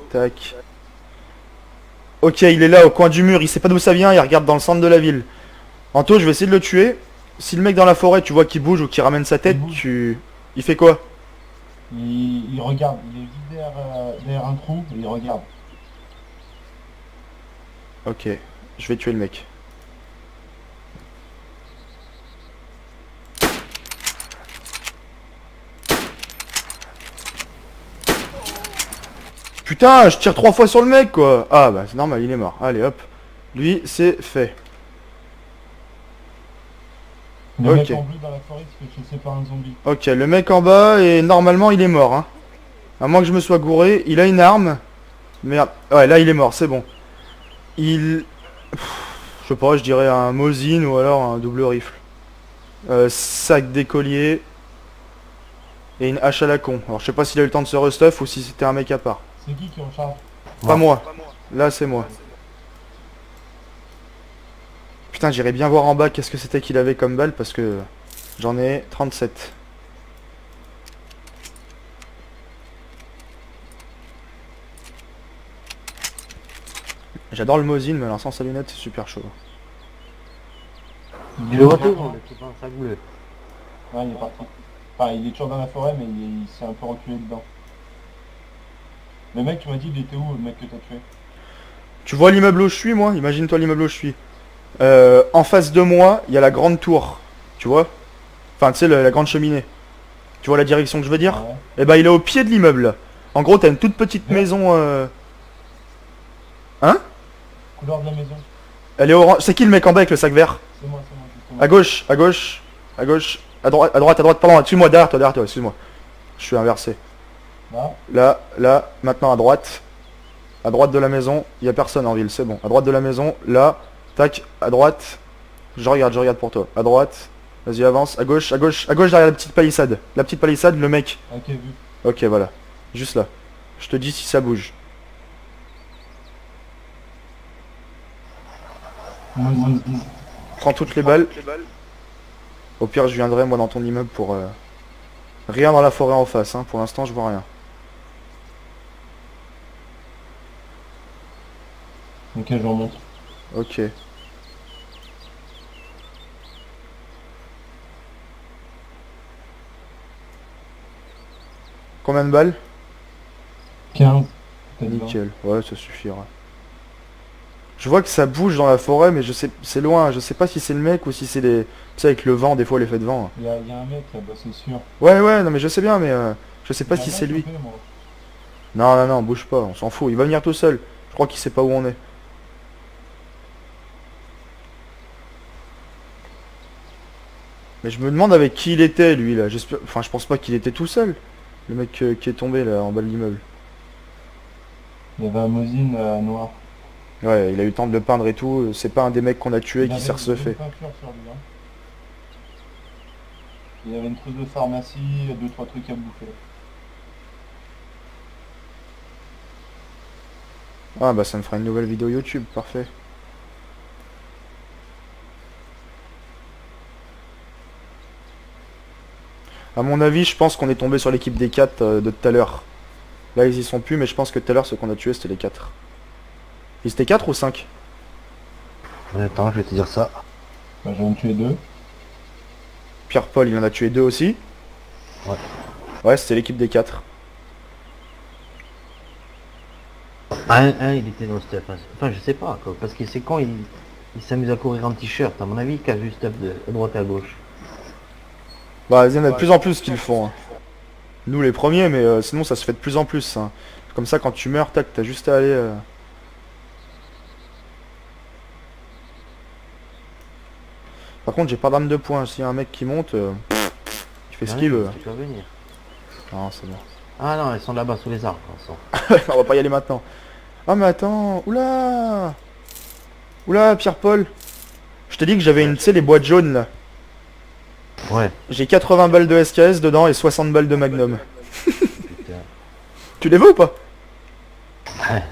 Tac. Ok, il est là au coin du mur, il sait pas d'où ça vient, il regarde dans le centre de la ville. Anto, je vais essayer de le tuer. Si le mec dans la forêt, tu vois qu'il bouge ou qu'il ramène sa tête, tu... Il fait quoi? Il regarde, il est juste derrière un trou et il regarde. Ok, je vais tuer le mec. Putain, je tire 3 fois sur le mec, quoi. Ah, bah c'est normal, il est mort. Allez, hop. Lui, c'est fait. Le Ok. mec en bleu dans la forêt se fait chasser par un zombie. Ok, le mec en bas, et normalement, il est mort, hein. À moins que je me sois gouré. Il a une arme. Merde. Ouais, là, il est mort, c'est bon. Il... Je sais pas, je dirais un Mosin ou alors un double rifle. Sac d'écolier. Et une hache à la con. Alors je sais pas s'il a eu le temps de se restuff ou si c'était un mec à part. C'est qui recharge? Pas moi. Là c'est moi. Putain, j'irais bien voir en bas qu'est-ce que c'était qu'il avait comme balle parce que j'en ai 37. J'adore le Mosin, mais alors sans sa lunette c'est super chaud. Il est de retour, c'est pas un sac bleu. Ouais, il est parti. Enfin, il est toujours dans la forêt, mais il s'est un peu reculé dedans. Le mec, tu m'as dit, il était où, le mec que t'as tué? Tu vois l'immeuble où je suis, moi? Imagine-toi l'immeuble où je suis. En face de moi, il y a la grande tour. Tu vois? Enfin, tu sais, la grande cheminée. Tu vois la direction que je veux dire? Ouais. Eh ben, il est au pied de l'immeuble. En gros, t'as une toute petite maison... Hein? Couleur de la maison. Elle est orange. C'est qui le mec en bas avec le sac vert? C'est moi, justement. À gauche, à gauche, à gauche, à droite, à droite, à droite, pardon, excuse-moi, derrière toi, excuse-moi. Je suis inversé. Là. Là, maintenant à droite. À droite de la maison, il n'y a personne en ville, c'est bon. À droite de la maison, là, tac, à droite. Je regarde pour toi. À droite, vas-y avance, à gauche, à gauche, à gauche derrière la petite palissade. La petite palissade, le mec. Ok, vu. Ok, voilà. Juste là. Je te dis si ça bouge. Prends toutes les balles. Au pire, je viendrai moi dans ton immeuble pour... Rien dans la forêt en face, hein. Pour l'instant, je vois rien. Ok, je remonte. Ok. Combien de balles? 15. T'as dit 20. Nickel. Ouais, ça suffira. Je vois que ça bouge dans la forêt, mais je sais, c'est loin. Je sais pas si c'est le mec ou si c'est les... Tu sais, avec le vent, des fois, l'effet de vent. Il y a un mec là-bas, c'est sûr. Ouais, non, mais je sais bien, mais je sais pas Il y a si un c'est mec, lui. ok, moi. Non, bouge pas, on s'en fout. Il va venir tout seul. Je crois qu'il sait pas où on est. Mais je me demande avec qui il était, lui, là. J'espère... Enfin, je pense pas qu'il était tout seul. Le mec qui est tombé, là, en bas de l'immeuble. Il y avait un Mosin noir. Ouais, il a eu le temps de le peindre et tout. C'est pas un des mecs qu'on a tué Il qui avait s'est une reseufé. peinture sur lui, hein. Il y avait une trousse de pharmacie, 2-3 trucs à bouffer. Ah, bah, ça me fera une nouvelle vidéo YouTube. Parfait. À mon avis, je pense qu'on est tombé sur l'équipe des 4 de tout à l'heure. Là, ils y sont plus, mais je pense que tout à l'heure, ceux qu'on a tués, c'était les 4. Ils étaient 4 ou 5? Attends, je vais te dire ça. Bah, j'en ai tué 2. Pierre-Paul, il en a tué 2 aussi. Ouais. Ouais, c'était l'équipe des 4. Il était dans le stuff. Enfin, je sais pas, quoi. Parce que c'est quand il s'amuse à courir en t-shirt. À mon avis, il cache du stuff de droite à gauche. Bah, il y en a de plus en plus qui le font. Hein. Nous, les premiers, mais sinon, ça se fait de plus en plus. Hein. Comme ça, quand tu meurs, tac, t'as juste à aller... Par contre, j'ai pas d'arme de poing. S'il y a un mec qui monte, il fait ce qu'il veut. Tu vas venir. Non, c'est bon. Ah non, elles sont là-bas sous les arbres. Elles sont. On va pas y aller maintenant. Ah, mais attends. Oula. Oula, Pierre-Paul. Je t'ai dit que j'avais une, tu sais, les boîtes jaunes, là. Ouais. J'ai 80 balles de SKS dedans et 60 balles de Magnum. Putain. Tu les veux ou pas? Ouais.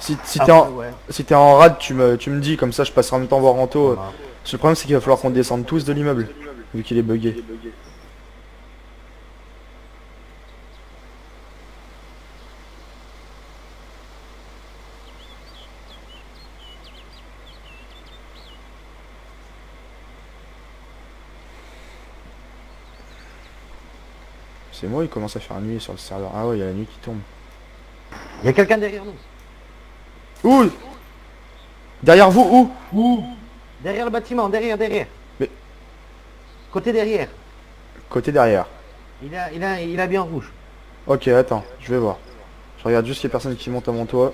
Si Ouais. t'es en rade, tu me dis, comme ça je passerai en même temps voir Anto. Ah, Parce que le problème c'est qu'il va falloir qu'on descende tous de l'immeuble, vu qu'il est buggé. C'est moi, il commence à faire nuit sur le serveur. Ah ouais, il y a la nuit qui tombe. Il y a quelqu'un derrière nous. Où? Derrière vous, où? Ouh. Derrière le bâtiment, derrière. Mais- Côté derrière. Côté derrière. Il a bien rouge. Ok, attends, je vais voir. Je regarde juste les personnes qui montent à mon toit.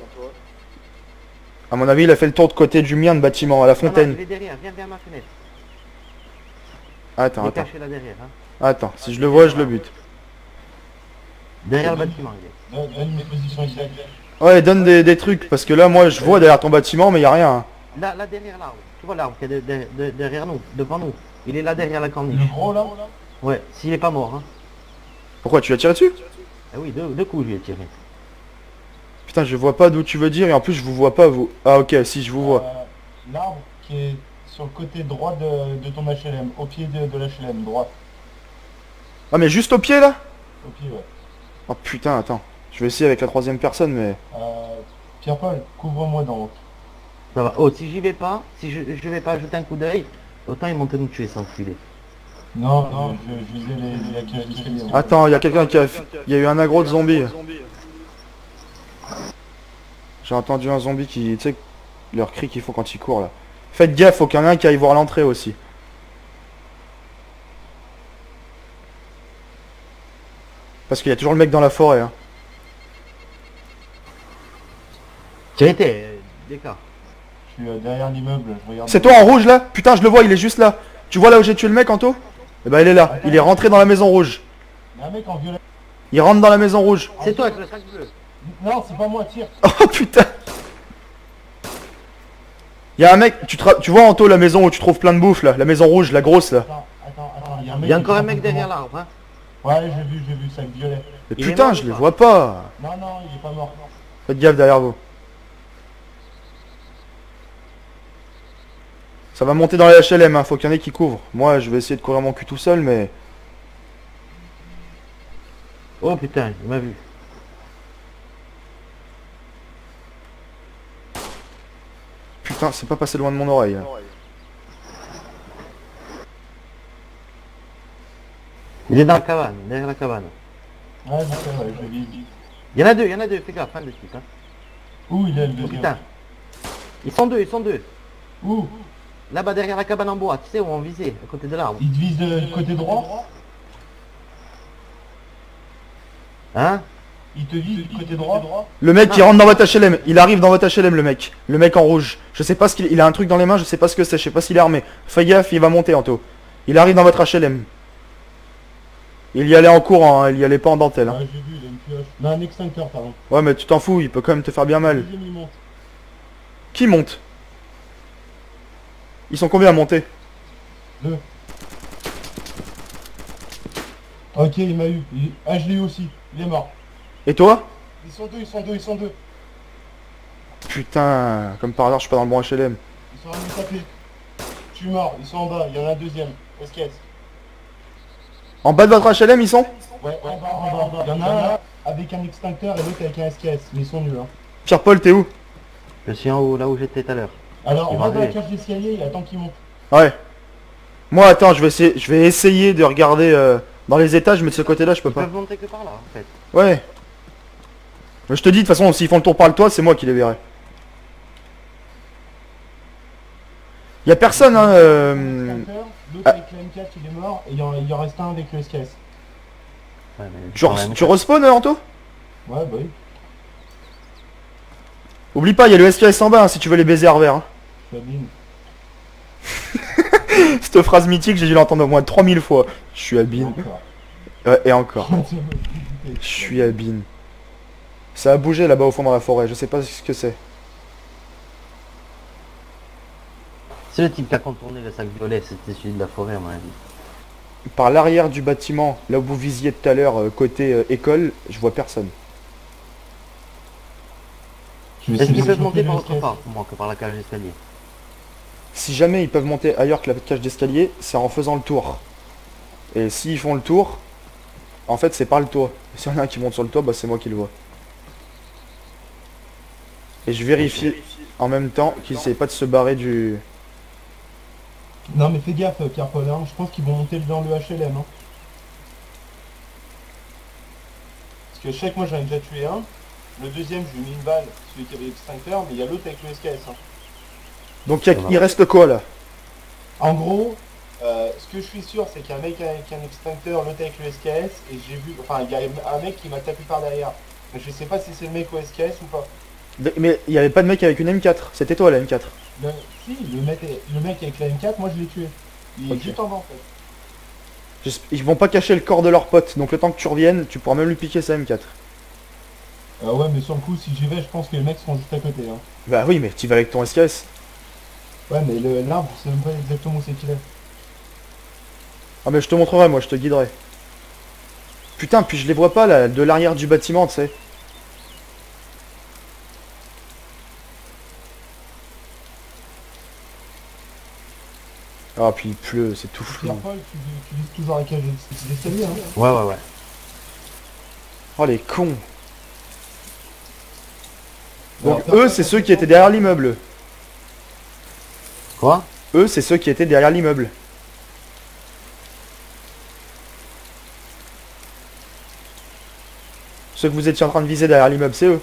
À mon avis, il a fait le tour de côté du mien de bâtiment, à la Non, fontaine. il est derrière, viens vers ma fenêtre. Attends, Il est attends. caché là derrière. Hein. Attends, si je le vois, je le bute. Derrière le bâtiment, il est. Donne mes positions exactes. Ouais, donne des trucs, parce que là, moi, je vois derrière ton bâtiment, mais il y a rien. Hein. Là derrière l'arbre. Tu vois l'arbre qui est derrière nous, devant nous. Il est là derrière la corniche. Le gros là? Ouais, s'il est pas mort. Hein. Pourquoi, tu l'as tiré dessus? Ah oui, deux coups je lui ai tiré. Putain, je vois pas d'où tu veux dire, et en plus, je vous vois pas, vous. Ah, ok, si, je vous vois. L'arbre qui est sur le côté droit de ton HLM, au pied de l'HLM, droite. Ah, mais juste au pied, là? Au pied, ouais. Oh, putain, attends. Je vais essayer avec la troisième personne, mais... Pierre-Paul, couvre-moi dans l'eau. Ça va. Oh, si j'y vais pas, si je vais pas jeter un coup d'œil, autant ils montent nous tuer sans filer. Non, je visais la cage d'escalier. Attends, il y a quelqu'un qui a... Il y a eu un aggro de zombies. J'ai entendu un zombie qui... Tu sais, leur cri qu'ils font quand ils courent, là. Faites gaffe, faut qu'il y en ait un qui aille voir l'entrée aussi. Parce qu'il y a toujours le mec dans la forêt, hein. Tu as été, Descartes. Je suis derrière l'immeuble, je regarde. C'est toi en rouge, là? Putain, je le vois, il est juste là. Tu vois là où j'ai tué le mec, Anto? Eh ben, il est là. Il est rentré dans la maison rouge. Il y a un mec en violet. Il rentre dans la maison rouge. C'est toi avec le sac bleu. Non, c'est pas moi, tire. Oh, putain. Il y a un mec... Tu vois, Anto, la maison où tu trouves plein de bouffe, là? La maison rouge, la grosse, là. Attends, Il y a encore un mec derrière l'arbre. Hein. Ouais, j'ai vu, sac violet. Mais Il est putain, mort je ou les pas vois pas. Non, il est pas mort. Faites gaffe derrière vous. Ça va monter dans les HLM, hein. Faut qu'il y en ait qui couvrent. Moi, je vais essayer de courir mon cul tout seul, mais... Oh putain, il m'a vu. Putain, c'est pas passé loin de mon oreille, là. Il est dans la cabane, derrière la cabane. Ouais, je l'ai vu. Il y en a deux, fais gaffe, hein, de suite. Hein. Où il est le Oh deuxième? putain. Ils sont deux. Où? Là-bas derrière la cabane en bois, tu sais où on visait, à côté de l'arbre. Il te vise de côté droit? Hein? Il te vise du côté droit? Le mec qui rentre dans votre HLM. Il arrive dans votre HLM, le mec. Le mec en rouge. Je sais pas ce qu'il... Il a un truc dans les mains, je sais pas ce que c'est. Je sais pas s'il est armé. Fais gaffe, il va monter, Anto. Il arrive dans votre HLM. Il y allait en courant, hein. Il y allait pas en dentelle. Hein. Ouais, j'ai vu, il a une pioche. Non, un extincteur, pardon. Ouais, mais tu t'en fous, il peut quand même te faire bien mal. Deuxième, il monte. Qui monte? Ils sont combien à monter? 2. Ok, il m'a eu. Ah, je l'ai eu aussi. Il est mort. Et toi? Ils sont deux. Putain, comme par hasard, je suis pas dans le bon HLM. Ils sont en train de me taper. Je suis mort, ils sont en bas. Il y en a un deuxième. Esquisse. En bas de votre HLM, ils sont? Ouais, en bas. Il y en a un avec un extincteur et l'autre avec un SKS. Mais ils sont nuls, hein. Pierre-Paul, t'es où? Je suis en haut, là où j'étais tout à l'heure. Alors, Ils on vont va dans la arriver. cage d'escalier et attends qu'ils montent. Ouais. Moi, attends, je vais essayer de regarder dans les étages, mais de ce côté-là, je peux Ils pas. peuvent monter que par là, en fait. Ouais. Mais je te dis, de toute façon, s'ils font le tour par le toit, c'est moi qui les verrai. Y a personne, hein. Extincteur, l'autre avec la M4, il est mort. Et il en reste un avec le SKS. Ouais, mais Tu respawn, Anto? Ouais, bah oui. Oublie pas, il y a le SKS en bas, hein, si tu veux les baiser à revers. Hein. Je suis Cette phrase mythique, j'ai dû l'entendre au moins 3000 fois. Je suis Abine. Encore. Ouais, et encore. Je suis Abine. Ça a bougé là-bas au fond dans la forêt, je sais pas ce que c'est. c'est le type qui a contourné le sac violet, c'était celui de la forêt à mon avis. Par l'arrière du bâtiment, là où vous visiez tout à l'heure, côté école, je vois personne. Est-ce qu'ils peuvent monter par autre part, pour moi, que par la cage d'escalier? Si jamais ils peuvent monter ailleurs que la cage d'escalier, c'est en faisant le tour. Et s'ils font le tour, en fait c'est pas le toit. S'il y en a un qui monte sur le toit, bah c'est moi qui le vois. Et je vérifie en même temps qu'ils essayent pas de se barrer du... Non mais fais gaffe Pierre-Paul, hein. Je pense qu'ils vont monter dans le HLM. Hein. Parce que je sais que moi j'en ai déjà tué un. Le deuxième, je lui ai mis une balle, celui qui avait l'extincteur, mais il y a l'autre avec le SKS. Hein. Donc il reste quoi là? En gros, ce que je suis sûr, c'est qu'il y a un mec avec un extincteur, l'autre avec le SKS, et j'ai vu, enfin, il y a un mec qui m'a tapé par derrière. Mais je sais pas si c'est le mec au SKS ou pas. Mais il n'y avait pas de mec avec une M4, c'était toi la M4. Si, le mec avec la M4, moi je l'ai tué. Il est Ok. juste en bas en fait. Ils vont pas cacher le corps de leur pote, donc le temps que tu reviennes, tu pourras même lui piquer sa M4. Ouais, mais sur le coup, si j'y vais, je pense que les mecs seront juste à côté. Hein. Bah oui, mais tu vas avec ton SKS. Ouais, mais l'arbre, je sais même pas exactement où c'est qu'il est. Ah mais je te montrerai, moi je te guiderai. Putain, puis je les vois pas là, de l'arrière du bâtiment, tu sais. Ah puis il pleut, c'est tout flou. Pierre-Paul, tu vises toujours la cage d'escalier, hein. Ouais. Oh les cons. Donc Alors, eux, c'est ceux qui étaient derrière l'immeuble. Quoi? Eux, c'est ceux qui étaient derrière l'immeuble. Ceux que vous étiez en train de viser derrière l'immeuble, c'est eux.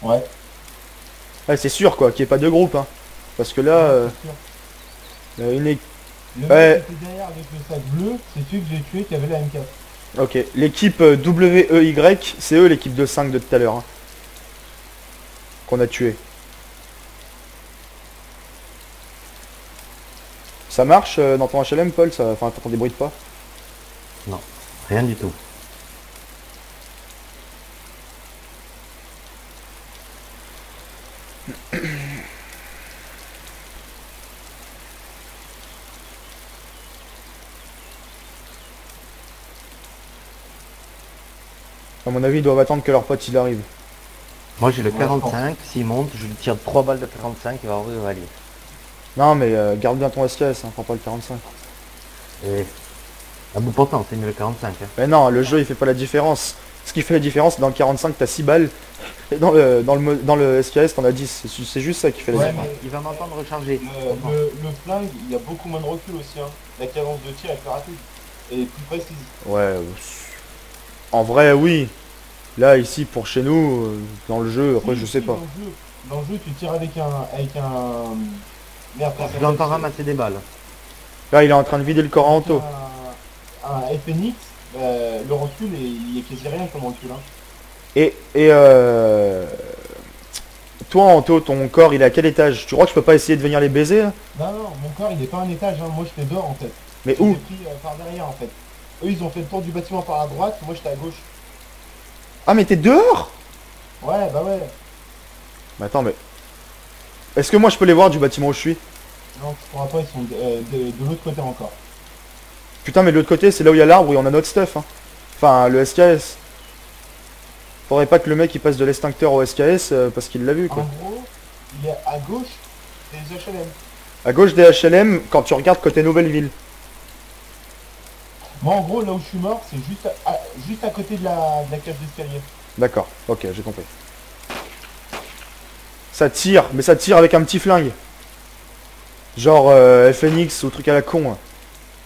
Ouais. Ouais, c'est sûr quoi, qu'il n'y ait pas deux groupes. Hein. Parce que là, C'est sûr. une é- Le ouais. mec qui était derrière avec le sac bleu, c'est celui que j'ai tué qui avait la M4. Ok, l'équipe WEY, c'est eux l'équipe de 5 de tout à l'heure. Hein, qu'on a tué. Ça marche dans ton HLM, Paul ça... Enfin, t'en débrouilles pas? Rien du tout. À mon avis, ils doivent attendre que leur pote il arrive. Moi j'ai le Ouais, 45, s'il monte, je lui tire 3 balles de 45, il va ouvrir le valier. Non, mais garde bien ton SKS, hein, prends pas le 45. Et... Ah bon, pourtant, c'est mieux le 45. Hein. Mais non, le jeu il fait pas la différence. Ce qui fait la différence, c'est dans le 45, t'as 6 balles. Et dans le SKS, t'en as 10. C'est juste ça qui fait la Ouais, différence. mais Il va m'entendre recharger. le flingue, il y a beaucoup moins de recul aussi. Hein. La cadence de tir est plus rapide. Et plus précise. Ouais. En vrai, oui. Là, ici, pour chez nous, dans le jeu, après, Si, je sais si, pas. Dans le jeu, tu tires avec un... Merde, Je vais encore ramasser des balles. Là, il est en train de vider le corps en auto. Un FNX, le recul, il est quasi rien comme recul. Hein. Et toi, Anto, ton corps, il est à quel étage? Tu crois que je peux pas essayer de venir les baiser là? Non, mon corps, il est pas un étage. Hein. Moi, j'étais dehors, en fait. Mais J'étais où? pris par derrière, en fait. Eux, ils ont fait le tour du bâtiment par la droite. Moi, j'étais à gauche. Ah, mais t'es dehors? Ouais, bah ouais. Mais attends, mais... Est-ce que moi, je peux les voir du bâtiment où je suis? Non, tu pourras pas, ils sont de l'autre côté encore. Putain, mais de l'autre côté, c'est là où il y a l'arbre, où on a notre stuff. Hein. Enfin, le SKS. Faudrait pas que le mec, il passe de l'extincteur au SKS parce qu'il l'a vu, En quoi. gros, il est à gauche des HLM. À gauche des HLM, quand tu regardes côté Nouvelle-Ville. Moi, en gros, là où je suis mort, c'est juste à côté de la cage d'escalier. D'accord, ok, j'ai compris. Ça tire, mais ça tire avec un petit flingue. Genre FNX ou truc à la con. Hein.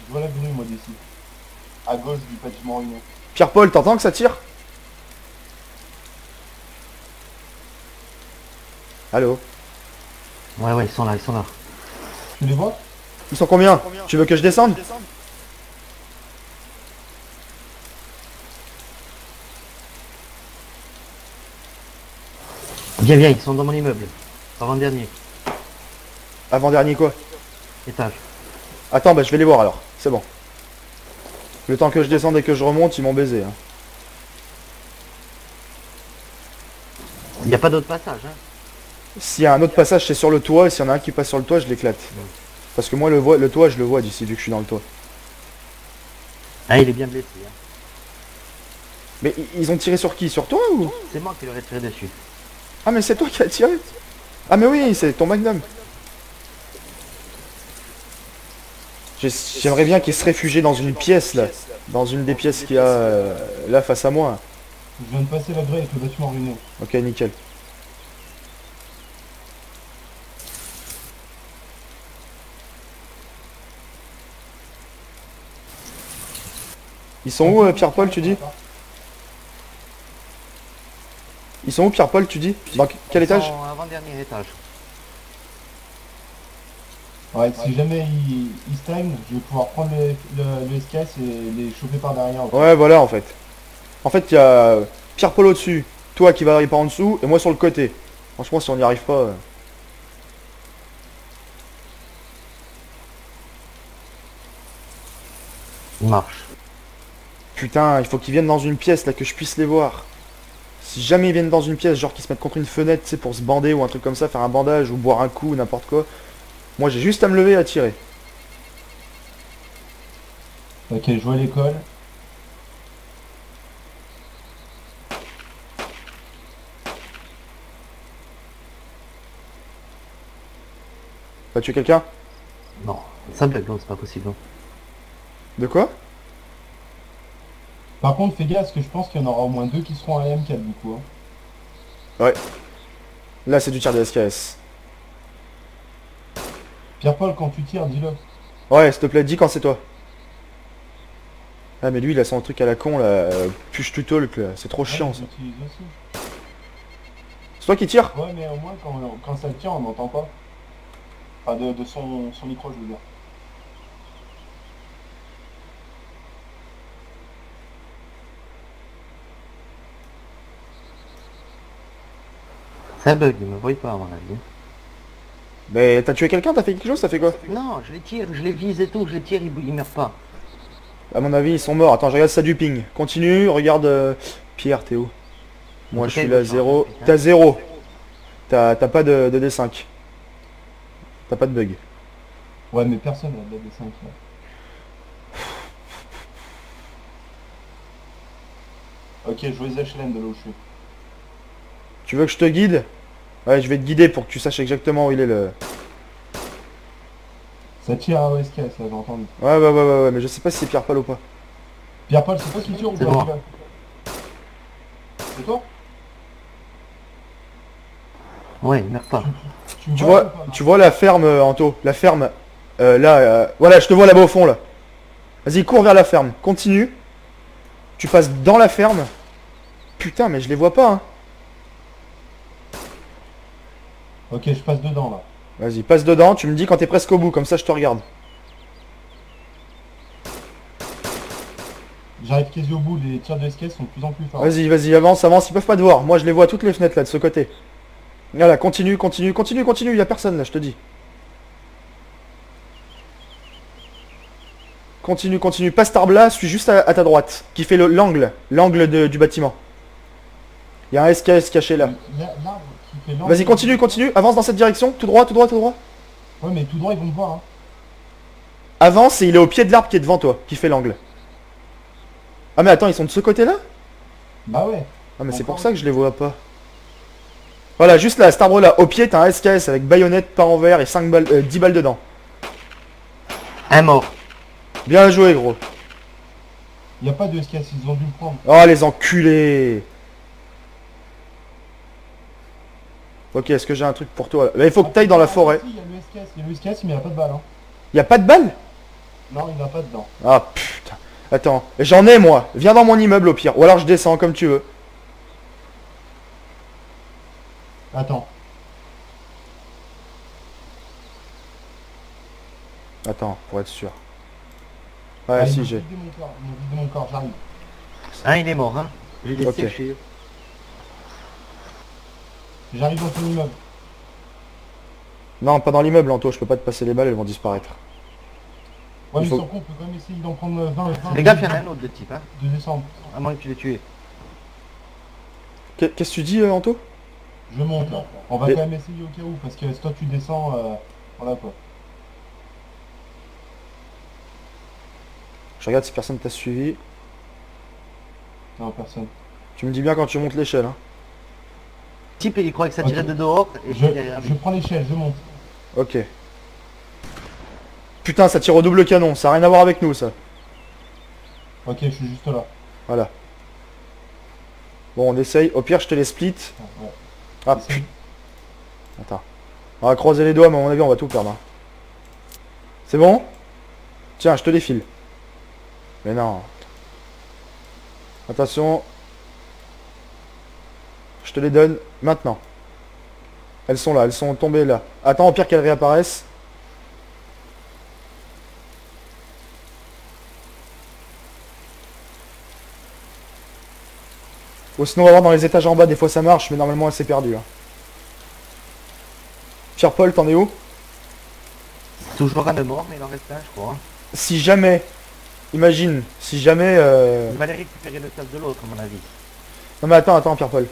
Je vois la grue, moi, d'ici. À gauche du bâtiment ruiné. Pierre-Paul, t'entends que ça tire? Allô? Ouais, ils sont là, ils sont là. Tu les vois? Ils sont combien? Tu veux que je descende? Viens, ils sont dans mon immeuble. Avant-dernier, Avant-dernier quoi? étage. Attends, bah je vais les voir alors. C'est bon. Le temps que je descende et que je remonte, ils m'ont baisé. Hein. Il n'y a pas d'autre passage, hein. S'il y a un autre passage, c'est sur le toit. Et s'il y en a un qui passe sur le toit, je l'éclate. Parce que moi, le toit, je le vois d'ici, vu que je suis dans le toit. Ah, il est bien blessé, hein. Mais ils ont tiré sur qui? Sur toi ou? C'est moi qui leur ai tiré dessus. Ah, mais c'est toi qui as tiré? Ah, mais oui, c'est ton magnum. J'aimerais bien qu'il se réfugie dans une pièce, là. Dans une des pièces qu'il y a là, face à moi. Je viens de passer la grue avec le bâtiment ruiné. Ok, nickel. Ils sont où, Pierre-Paul, tu dis? Ils sont où, Pierre-Paul, tu dis? Dans quel étage? Avant-dernier étage. Ouais, si jamais ils stagnent, je vais pouvoir prendre le SKS et les choper par derrière. Ok. Ouais, voilà, en fait. En fait, il y a Pierre-Paul au-dessus, toi qui vas arriver par en dessous, et moi sur le côté. Franchement, si on n'y arrive pas... Il marche. Putain, il faut qu'ils viennent dans une pièce, là, que je puisse les voir. Si jamais ils viennent dans une pièce, genre qu'ils se mettent contre une fenêtre, tu sais, pour se bander ou un truc comme ça, faire un bandage ou boire un coup, n'importe quoi. Moi, j'ai juste à me lever et à tirer. Ok, je vois l'école. T'as tué quelqu'un? Non, ça bug, non, c'est pas possible. De quoi? Par contre, fais gaffe, parce que je pense qu'il y en aura au moins 2 qui seront à M4 du coup. Hein. Ouais. Là, c'est du tir de SKS. Pierre-Paul, quand tu tires, dis-le. Ouais, s'il te plaît, dis quand c'est toi. Ah, mais lui, il a son truc à la con, là. Push to talk, là. C'est trop chiant, Ouais, ça. j'utilise aussi. C'est toi qui tire? Ouais, mais au moins, quand ça tire, on n'entend pas. Enfin, de son micro, je veux dire. C'est un bug, il me voit pas à mon avis. Mais t'as tué quelqu'un? T'as fait quelque chose? Ça fait quoi? Non, je les tire, je les vise et tout, je les tire, ils meurent pas. À mon avis, ils sont morts. Attends, je regarde ça du ping. Continue, regarde... Pierre, t'es où? Moi, je suis là, 0. T'as 0. T'as pas de D5. T'as pas de bug. Ouais, mais personne n'a de la D5 là. Ok, je vois les HLM de là où je suis. Tu veux que je te guide? Ouais, je vais te guider pour que tu saches exactement où il est le... Ça tire à OSK, ça j'ai entendu. Ouais, mais je sais pas si c'est Pierre-Paul ou pas. Pierre-Paul, c'est toi qui tire ou C'est pas moi. C'est toi? Ouais, il meurt pas. Tu me Tu vois ou vois, pas, tu vois la ferme, Anto? La ferme, là, voilà, je te vois là-bas au fond, là. Vas-y, cours vers la ferme. Continue. Tu passes dans la ferme. Putain, mais je les vois pas, hein. Ok, je passe dedans là. Vas-y, passe dedans. Tu me dis quand t'es presque au bout, comme ça je te regarde. J'arrive quasi au bout, les tirs de SKS sont de plus en plus forts. Vas-y, avance, avance. Ils peuvent pas te voir. Moi, je les vois à toutes les fenêtres, là, de ce côté. Voilà, continue, y a personne, là, je te dis. Continue. Passe cet arbre-là, suis juste à ta droite, qui fait l'angle du bâtiment. Il y a un SKS caché là. L'arbre qui fait l'angle. Vas-y, continue, avance dans cette direction, tout droit. Ouais, mais tout droit, ils vont me voir. Hein. Avance et il est au pied de l'arbre qui est devant toi, qui fait l'angle. Ah mais attends, ils sont de ce côté-là? Bah ouais. Ah mais c'est Encore pour ça que je les vois pas. Voilà, juste là, cet arbre-là, au pied, t'as un SKS avec baïonnette, pas en verre et 5 balles, 10 balles dedans. Un mort. Bien joué, gros. Il n'y a pas de SKS, ils ont dû me prendre. Oh, les enculés. Ok, est-ce que j'ai un truc pour toi là? Là, il faut que t'ailles dans la forêt. Il y a le SKS, mais il n'y a pas de balle. Hein. Y a pas de balles? Non, il n'y en a pas dedans. Ah putain. Attends, j'en ai moi. Viens dans mon immeuble au pire. Ou alors je descends comme tu veux. Attends. Attends, pour être sûr. Ouais, Ah, si ils m'ont j'ai. vidé mon corps, ils m'ont vidé mon corps, j'arrive. Un, il est mort, hein. J'ai des Ok. séchés. J'arrive dans ton immeuble. Non, pas dans l'immeuble, Anto. Je peux pas te passer les balles, elles vont disparaître. Ouais, Il mais faut- sur con, on peut quand même essayer d'en prendre 20 Les gars, il y en a un autre de type, hein. de décembre. À moins que tu l'aies tué. Qu'est-ce que tu dis, Anto? Je monte là. On va Et- quand même essayer au cas où, parce que si toi tu descends, voilà quoi. Je regarde si personne t'a suivi. Non, personne. Tu me dis bien quand tu montes l'échelle, hein. Type, il croit que ça Ok. tirait de dehors et Je, j'ai derrière je lui. prends l'échelle, je monte. Ok. Putain, ça tire au double canon. Ça a rien à voir avec nous, ça. Ok, je suis juste là. Voilà. Bon, on essaye. Au pire, je te les split. Ah, ouais. Ah Essaye. putain. Attends. On va croiser les doigts, mais à mon avis, on va tout perdre. Hein. C'est bon? Tiens, je te défile. Mais non. Attention. Je te les donne maintenant. Elles sont là, elles sont tombées là. Attends, au pire qu'elles réapparaissent. Ou sinon on va voir dans les étages en bas, des fois ça marche, mais normalement elle s'est perdue. Hein. Pierre-Paul, t'en es où? Toujours un de mort, mais il en reste un, je crois. Si jamais, imagine, si jamais... Il va aller récupérer le tas de l'autre, à mon avis. Non mais attends, Pierre-Paul.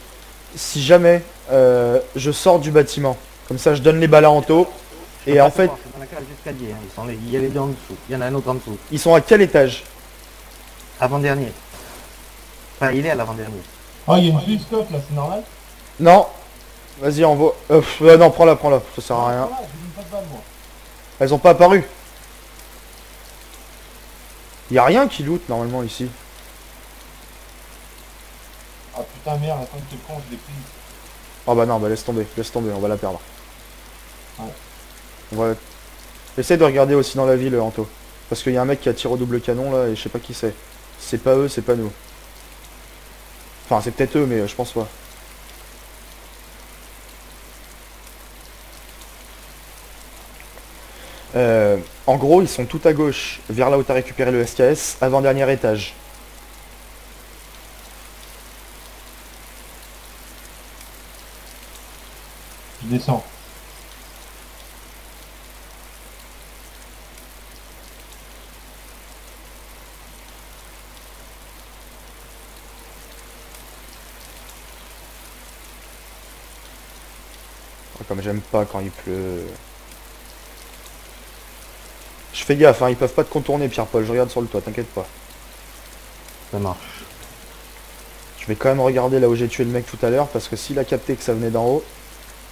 Si jamais je sors du bâtiment, comme ça je donne les balles à Anto, et en fait... C'est dans la cage d'escalier, hein. Il y a les deux en dessous, il y en a un autre en dessous. Ils sont à quel étage? Avant-dernier. Enfin, il est à l'avant-dernier. Oh, il y a une full-scope là, c'est normal? Non. Vas-y, envoie... non, prends-la, ça sert à rien. J'ai mis pas de balle, moi. Elles ont pas apparu. Y a rien qui loot normalement ici. Ah putain, merde, attends que t'es con, je l'ai pris. Ah bah non, bah laisse tomber, on va la perdre. Ouais. On va... Essaye de regarder aussi dans la ville, Anto. Parce qu'il y a un mec qui a tiré au double canon là, et je sais pas qui c'est. C'est pas eux, c'est pas nous. Enfin, c'est peut-être eux, mais je pense pas. En gros, ils sont tout à gauche, vers là où t'as récupéré le SKS, avant-dernier étage. Je descends. Oh, comme j'aime pas quand il pleut. Je fais gaffe, hein, ils peuvent pas te contourner, Pierre-Paul, je regarde sur le toit, t'inquiète pas. Ça marche. Je vais quand même regarder là où j'ai tué le mec tout à l'heure, parce que s'il a capté que ça venait d'en haut,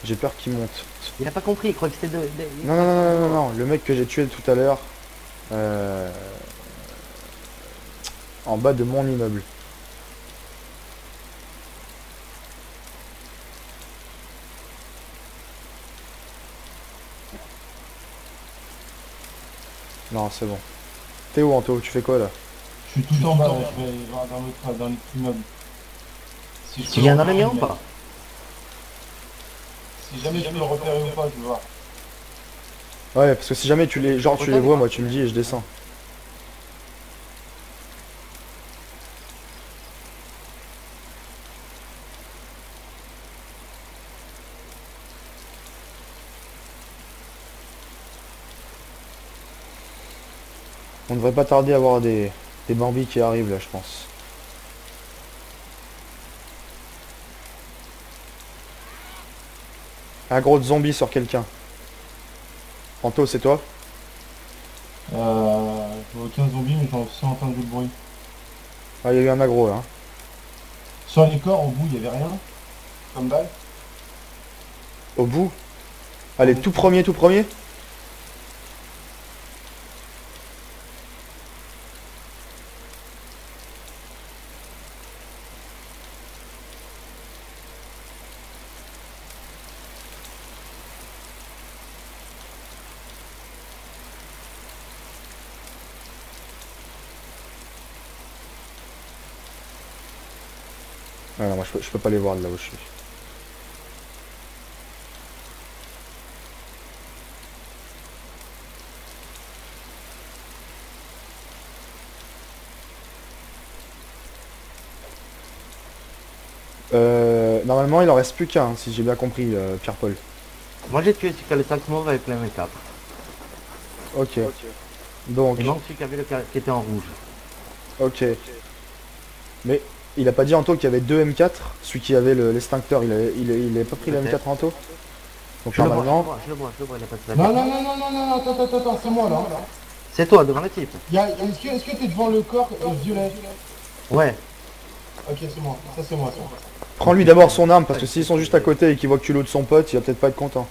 j'ai peur qu'il monte. Il a pas compris, il croit que c'était de... Non, le mec que j'ai tué tout à l'heure, en bas de mon immeuble. Non, c'est bon. T'es où, Anto? Tu fais quoi là? Je suis tout en bas, là, je vais voir dans l'autre immeuble. Si je Tu peux viens le dans les miens ou repérer. pas? Si jamais je peux le repérer ou pas, je vais voir. Ouais, parce que si jamais tu les, genre tu les vois, moi tu me dis et je descends. On devrait pas tarder à avoir des Bambis qui arrivent là, je pense. Un gros zombie sur quelqu'un. Anto, c'est toi? Je vois aucun zombie, mais j'en suis entendu le bruit. Ah, il y a eu un aggro là. Hein. Sur les corps, au bout, il y avait rien. Comme balle. Au bout? Allez, tout premier. Ah non, moi je peux pas les voir de là où je suis. Normalement il en reste plus qu'un, si j'ai bien compris, Pierre-Paul. Moi j'ai tué celui qui a le sac mauve avec la M4. Ok. Donc, Il manque celui qui avait qui était en rouge. ok. Mais il a pas dit Anto qu'il y avait deux M4, celui qui avait l'extincteur, il avait pas pris la M4 Anto. Donc Je le vois, normalement, il a pas de sac. Non, attends, c'est moi là. C'est toi, devant le type. Est-ce que t'es devant le corps violet? Ouais. Ok, c'est moi. Ça, c'est moi. prends-lui d'abord son arme, parce que s'ils sont juste à côté et qu'il voit que tu loot son pote, il va peut-être pas être content.